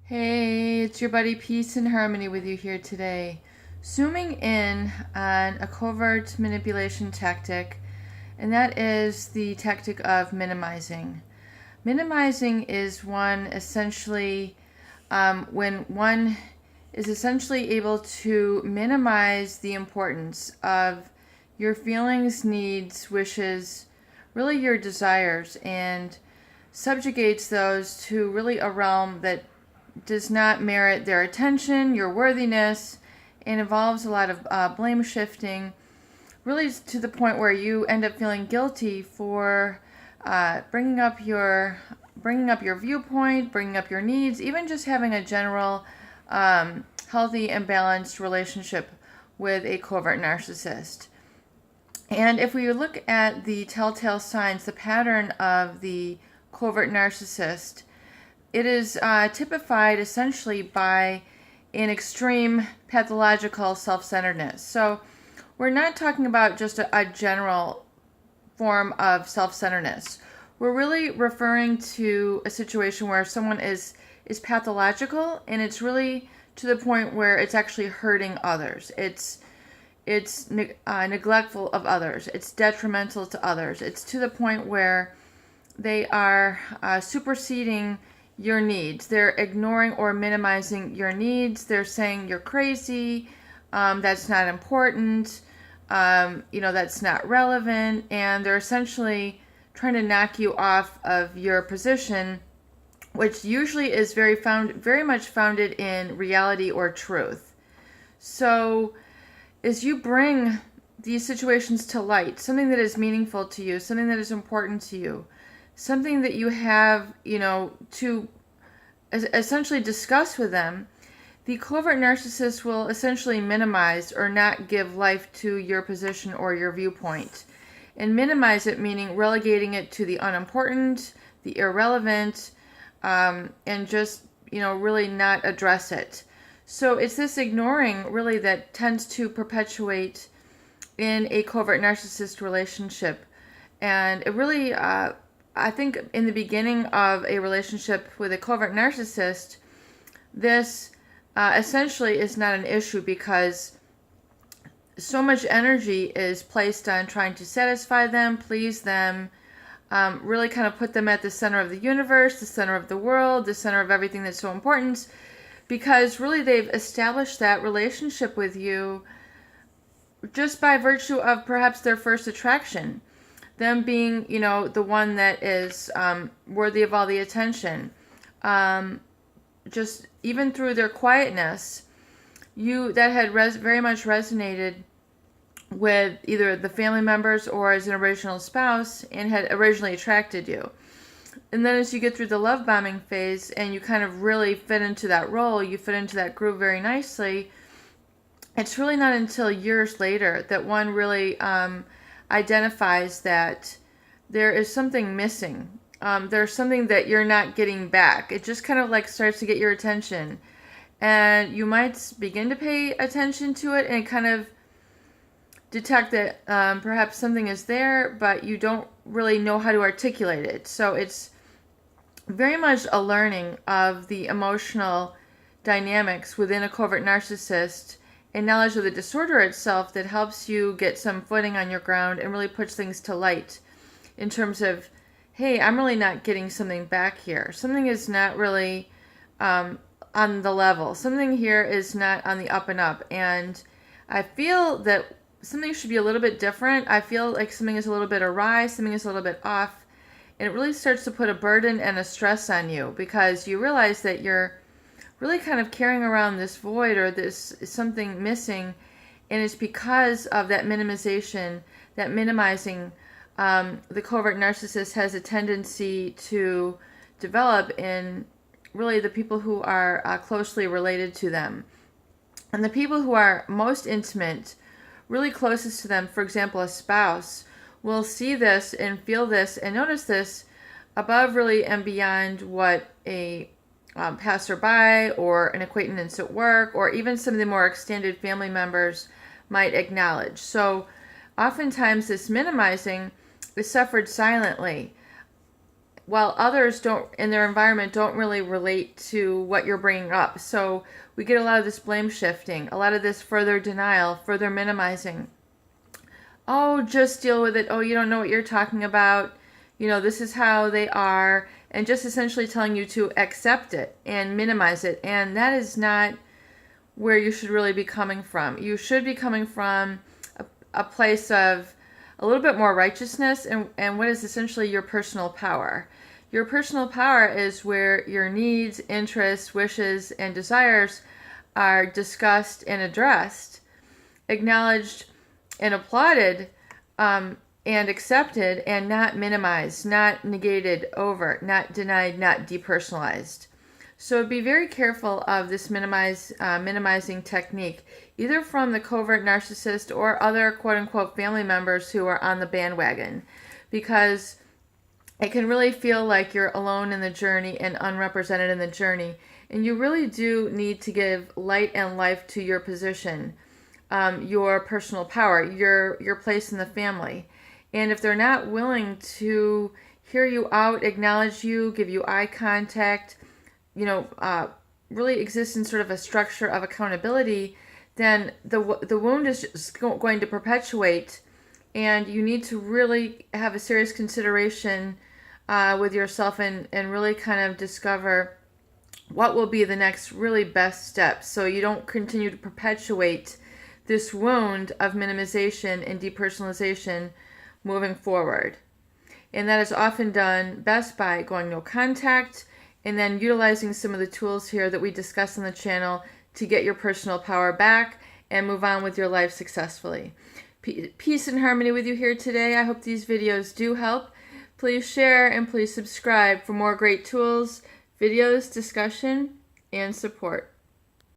Hey, it's your buddy Peace and Harmony with you here today. Zooming in on a covert manipulation tactic, and that is the tactic of minimizing. Minimizing is one essentially when one is essentially able to minimize the importance of your feelings, needs, wishes, really your desires, and subjugates those to really a realm that does not merit their attention, your worthiness, and involves a lot of blame shifting, really to the point where you end up feeling guilty for bringing up your viewpoint, bringing up your needs, even just having a general healthy and balanced relationship with a covert narcissist. And if we look at the telltale signs, the pattern of the covert narcissist, it is typified essentially by an extreme pathological self-centeredness. So we're not talking about just a general form of self-centeredness. We're really referring to a situation where someone is pathological, and it's really to the point where it's actually hurting others. It's neglectful of others. It's detrimental to others. It's to the point where they are superseding your needs. They're ignoring or minimizing your needs. They're saying you're crazy, that's not important, that's not relevant, and they're essentially trying to knock you off of your position, which usually is very much founded in reality or truth. So as you bring these situations to light, something that is meaningful to you, something that is important to you, something that you have, to essentially discuss with them, the covert narcissist will essentially minimize or not give life to your position or your viewpoint. And minimize it meaning relegating it to the unimportant, the irrelevant, and just, really not address it. So it's this ignoring really that tends to perpetuate in a covert narcissist relationship. And it really, I think in the beginning of a relationship with a covert narcissist, this essentially is not an issue because so much energy is placed on trying to satisfy them, please them, really kind of put them at the center of the universe, the center of the world, the center of everything that's so important, because really they've established that relationship with you just by virtue of perhaps their first attraction. Them being, the one that is worthy of all the attention. Just even through their quietness, that had very much resonated with either the family members or as an original spouse and had originally attracted you. And then as you get through the love bombing phase and you kind of really fit into that role, you fit into that groove very nicely, it's really not until years later that one really identifies that there is something missing. There's something that you're not getting back. It just kind of like starts to get your attention. And you might begin to pay attention to it and kind of detect that perhaps something is there, but you don't really know how to articulate it. So it's very much a learning of the emotional dynamics within a covert narcissist and knowledge of the disorder itself that helps you get some footing on your ground and really puts things to light in terms of, hey, I'm really not getting something back here. Something is not really on the level. Something here is not on the up and up. And I feel that something should be a little bit different. I feel like something is a little bit awry, something is a little bit off. And it really starts to put a burden and a stress on you because you realize that you're really kind of carrying around this void or this something missing, and it's because of that minimization, that minimizing. The covert narcissist has a tendency to develop in really the people who are closely related to them. And the people who are most intimate, really closest to them, for example, a spouse, will see this and feel this and notice this above really and beyond what a passerby or an acquaintance at work or even some of the more extended family members might acknowledge. So oftentimes this minimizing is suffered silently. while others don't in their environment don't really relate to what you're bringing up. So we get a lot of this blame shifting, a lot of this further denial, further minimizing. Oh, just deal with it. Oh, you don't know what you're talking about. You know, this is how they are. And just essentially telling you to accept it and minimize it. And that is not where you should really be coming from. You should be coming from a place of a little bit more righteousness and what is essentially your personal power. Your personal power is where your needs, interests, wishes, and desires are discussed and addressed, acknowledged and applauded, and accepted, and not minimized, not negated over, not denied, not depersonalized. So be very careful of this minimizing technique, either from the covert narcissist or other quote-unquote family members who are on the bandwagon, because it can really feel like you're alone in the journey and unrepresented in the journey. And you really do need to give light and life to your position, your personal power, your place in the family. And if they're not willing to hear you out, acknowledge you, give you eye contact, really exist in sort of a structure of accountability, then the wound is just going to perpetuate, and you need to really have a serious consideration with yourself and really kind of discover what will be the next really best steps, so you don't continue to perpetuate this wound of minimization and depersonalization moving forward. And that is often done best by going no contact, and then utilizing some of the tools here that we discuss on the channel to get your personal power back and move on with your life successfully. Peace and harmony with you here today. I hope these videos do help. Please share and please subscribe for more great tools, videos, discussion, and support.